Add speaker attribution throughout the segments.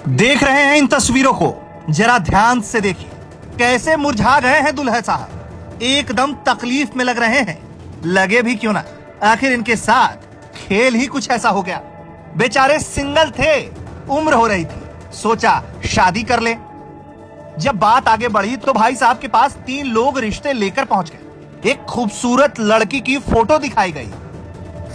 Speaker 1: देख रहे हैं इन तस्वीरों को, जरा ध्यान से देखिए कैसे मुरझा गए हैं दुल्हा साहब, एकदम तकलीफ में लग रहे हैं। लगे भी क्यों ना, आखिर इनके साथ खेल ही कुछ ऐसा हो गया। बेचारे सिंगल थे, उम्र हो रही थी, सोचा शादी कर ले। जब बात आगे बढ़ी तो भाई साहब के पास 3 लोग रिश्ते लेकर पहुंच गए। एक खूबसूरत लड़की की फोटो दिखाई गई।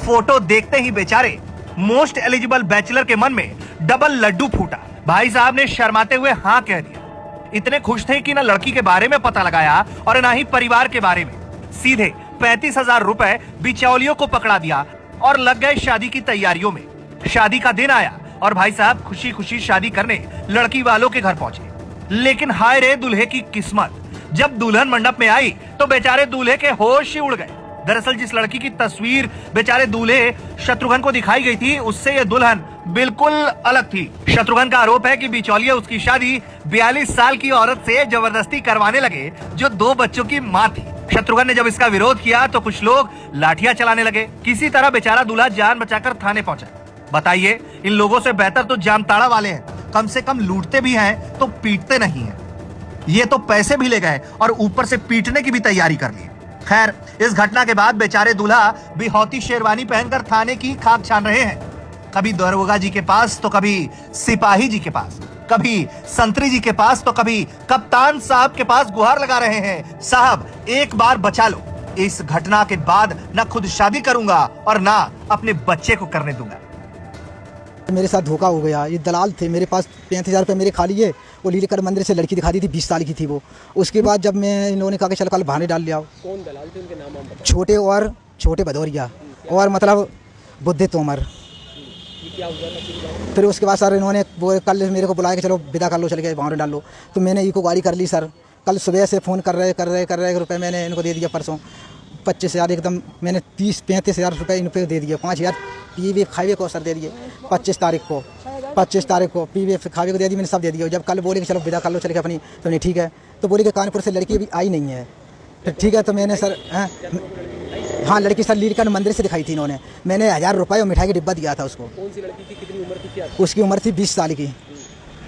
Speaker 1: फोटो देखते ही बेचारे मोस्ट एलिजिबल बैचलर के मन में डबल लड्डू फूटा। भाई साहब ने शर्माते हुए हाँ कह दिया। इतने खुश थे कि ना लड़की के बारे में पता लगाया और ना ही परिवार के बारे में। सीधे 35,000 रुपए बिचौलियों को पकड़ा दिया और लग गए शादी की तैयारियों में। शादी का दिन आया और भाई साहब खुशी खुशी शादी करने लड़की वालों के घर पहुंचे। लेकिन हाय रे दुल्हे की किस्मत, जब दुल्हन मंडप में आई तो बेचारे दूल्हे के होश ही उड़ गए। दरअसल जिस लड़की की तस्वीर बेचारे दूल्हे शत्रुघ्न को दिखाई गई थी, उससे ये दुल्हन बिल्कुल अलग थी। शत्रुघ्न का आरोप है कि बिचौलिया उसकी शादी 42 साल की औरत से जबरदस्ती करवाने लगे, जो 2 बच्चों की मां थी। शत्रुघ्न ने जब इसका विरोध किया तो कुछ लोग लाठियां चलाने लगे। किसी तरह बेचारा दूल्हा जान बचाकर थाने पहुंचा। बताइए, इन लोगों से बेहतर तो जामताड़ा वाले हैं, कम से कम लूटते भी हैं तो पीटते नहीं हैं। ये तो पैसे भी ले गए और ऊपर से पीटने की भी तैयारी कर ली। खैर, इस घटना के बाद बेचारे दूल्हा बिहौती शेरवानी पहनकर थाने की खाक छान रहे हैं। कभी दरोगा जी के पास तो कभी सिपाही जी के पास, कभी संतरी जी के पास तो कभी कप्तान साहब के पास गुहार लगा रहे हैं, साहब एक बार बचा लो। इस घटना के बाद ना खुद शादी करूंगा और ना अपने बच्चे को करने दूंगा।
Speaker 2: मेरे साथ धोखा हो गया। ये दलाल थे, मेरे पास 35,000 रुपये मेरे खा लिए। वो लीलेकर मंदिर से लड़की दिखा दी थी, 20 साल की थी वो। उसके बाद जब मैं इन्होंने कहा कि चलो कल बहाने डाल लिया।
Speaker 3: कौन दलाल थे, उनके नाम आप
Speaker 2: बताओ। छोटे भदौरिया और मतलब बुद्धे तोमर।
Speaker 3: क्या हुआ?
Speaker 2: फिर उसके बाद सर इन्होंने वो कल मेरे को बुलाया कि चलो विदा कर लो, चले गए बहाने डाल लो। तो मैंने इको गाड़ी कर ली सर। कल सुबह से फ़ोन कर रहे रुपये मैंने इनको दे दिया। परसों 25,000 एकदम मैंने 35,000 रुपये इन पे दे दिए। 5,000 पीवे खावे को सर दे दिए। 25 तारीख को पीवे खावे को दे दी, मैंने सब दे दिया। जब कल बोले कि चलो विदा कर लो, चले गए अपनी, तो नहीं ठीक है। तो बोले कि कानपुर से लड़की अभी आई नहीं है। फिर ठीक है, तो मैंने सर हाँ लड़की सर लीलकंठ मंदिर से दिखाई थी इन्होंने। मैंने 1,000 रुपये और मिठाई का डिब्बा दिया था उसको।
Speaker 3: कौन सी लड़की थी, कितनी उम्र थी, क्या?
Speaker 2: उसकी उम्र थी 20 साल की,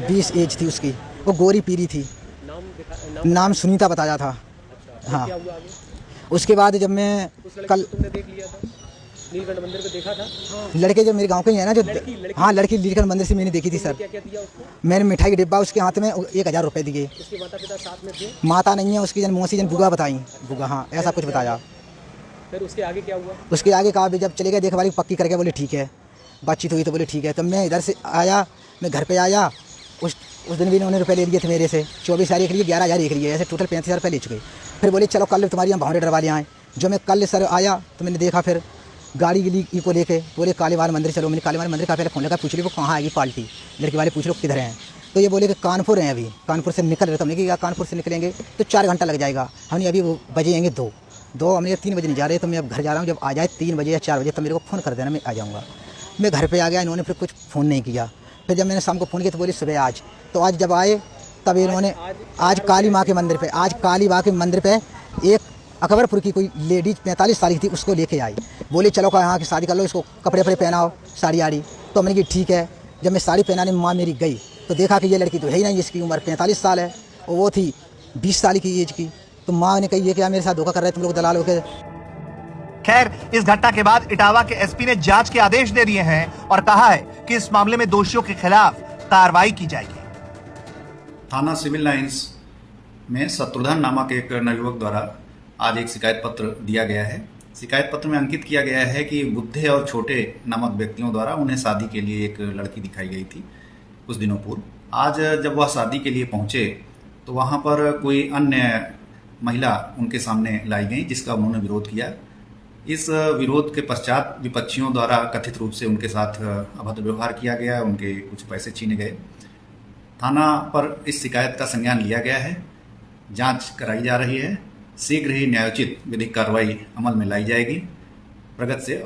Speaker 2: 20 एज थी उसकी। वो गोरी पीरी थी। नाम सुनीता बताया था। हाँ,
Speaker 3: क्या हुआ आगे?
Speaker 2: उसके बाद जब मैं कल
Speaker 3: तुमने देख लिया था, नीलकंठ मंदिर पे देखा था?
Speaker 2: लड़के जो मेरे गांव के ही है ना, जो हाँ लड़की लीलकंठ मंदिर से मैंने देखी थी सर।
Speaker 3: क्या क्या दिया उसको?
Speaker 2: मैंने मिठाई का डिब्बा उसके हाथ में 1,000 रुपये दिए।
Speaker 3: उसके माता पिता साथ में थे?
Speaker 2: माता नहीं है उसकी, जन मौसी जन बुआ बताई, बुआ हाँ ऐसा कुछ बताया।
Speaker 3: फिर उसके आगे क्या हुआ?
Speaker 2: उसके आगे कहा जब चले गए देख वाली पक्की करके, बोले ठीक है। बातचीत हुई तो बोले ठीक है। तब मैं इधर से आया, मैं घर पे आया। उस दिन भी इन्होंने रुपये ले लिए थे मेरे से। 24,000 एक लिए, 11,000 एक लिए, ऐसे टोटल 35,000 रुपये ले चुके। फिर बोले चलो कल तुम्हारी हम भावने डरवा ले आए। जो मैं कल सर आया तो मैंने देखा, फिर गाड़ी गिली को लेके बोले कालीवाल मंदिर चलो। मैंने कालीवाल मंदिर का पहले फ़ोन लगा, पूछ ली वो कहाँ आएगी पार्टी। लड़की वाले पूछ लो किधर हैं, तो ये बोले कि कानपुर हैं अभी, कानपुर से निकल रहे। तो हमने कहा कानपुर से निकलेंगे तो 4 घंटा लग जाएगा। हमने अभी वो बजे आएंगे 2 हमने 3 बजे नहीं जा रहे। तो मैं अब घर जा रहा हूँ, जब आ जाए 3 बजे या 4 बजे तो मेरे को फ़ोन कर देना, मैं आ जाऊँगा। मैं घर पे आ गया, इन्होंने फिर कुछ फ़ोन नहीं किया। फिर जब मैंने शाम को फ़ोन किया तो बोले सुबह आज। तो आज जब आए तब इन्होंने आज काली माँ के मंदिर पे एक अकबरपुर की कोई लेडीज 45 साल की थी, उसको लेके आई। बोले चलो का यहाँ की शादी कर लो, इसको कपड़े पहनाओ, साड़ी आड़ी। तो मैंने कहा ठीक है। जब मैं साड़ी पहनाने माँ मेरी गई तो देखा कि ये लड़की तो है ही नहीं, इसकी उम्र 45 साल है और वो थी 20 साल की एज की। तो माँ ने कही ये क्या मेरे साथ धोखा कर रहे तुम लोग दलाल हो के।
Speaker 1: खैर, इस घटना के बाद इटावा के एसपी ने जांच के आदेश दे दिए हैं और कहा है कि इस मामले में दोषियों के खिलाफ कार्रवाई की जाएगी।
Speaker 4: थाना सिविल लाइंस में शत्रुघ्न नामक एक नवयुवक द्वारा आज एक शिकायत पत्र दिया गया है। शिकायत पत्र में अंकित किया गया है कि बुद्धे और छोटे नामक व्यक्तियों द्वारा उन्हें शादी के लिए एक लड़की दिखाई गई थी कुछ दिनों पूर्व। आज जब वह शादी के लिए पहुंचे तो वहां पर कोई अन्य महिला उनके सामने लाई गई, जिसका उन्होंने विरोध किया। इस विरोध के पश्चात विपक्षियों द्वारा कथित रूप से उनके साथ अभद्र व्यवहार किया गया, उनके कुछ पैसे छीने गए। थाना पर इस शिकायत का संज्ञान लिया गया है, जांच कराई जा रही है। शीघ्र ही न्यायोचित विधिक कार्रवाई अमल में लाई जाएगी। प्रगति से